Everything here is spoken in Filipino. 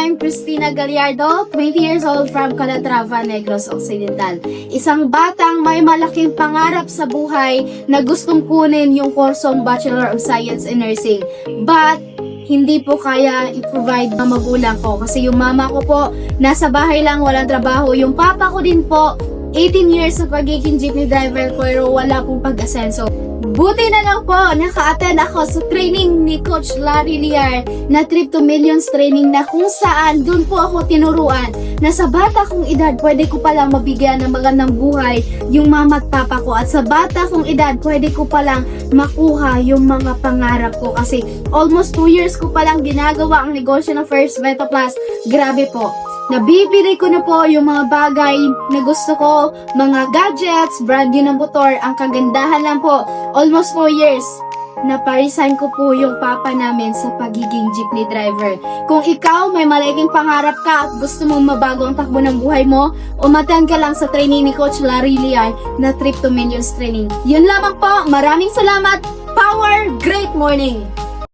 I'm Cristina Gallardo, 20 years old from Calatrava, Negros Occidental. Isang batang may malaking pangarap sa buhay na gustong kunin yung kursong Bachelor of Science in Nursing. But, hindi po kaya i-provide ng magulang ko kasi yung mama ko po nasa bahay lang, walang trabaho. Yung papa ko din po 18 years sa pagiging jeepney driver pero wala pong pag-asenso. Buti na lang po, naka-attend ako sa training ni Coach Larry Liar na Trip to Millions training na kung saan doon po ako tinuruan na sa bata kong edad pwede ko palang mabigyan ng magandang buhay yung mama at papa ko at sa bata kong edad pwede ko palang makuha yung mga pangarap ko kasi almost 2 years ko palang ginagawa ang negosyo ng First Veta Plus. Grabe po. Nabibili ko na po yung mga bagay na gusto ko, mga gadgets, brand new ng motor. Ang kagandahan lang po, almost 4 years, na-resign ko po yung papa namin sa pagiging jeepney driver. Kung ikaw may malaking pangarap ka at gusto mong mabago ang takbo ng buhay mo, umattend ka lang sa training ni Coach Larry Liar na Trip to Millions training. Yun lamang po, maraming salamat, power, great morning!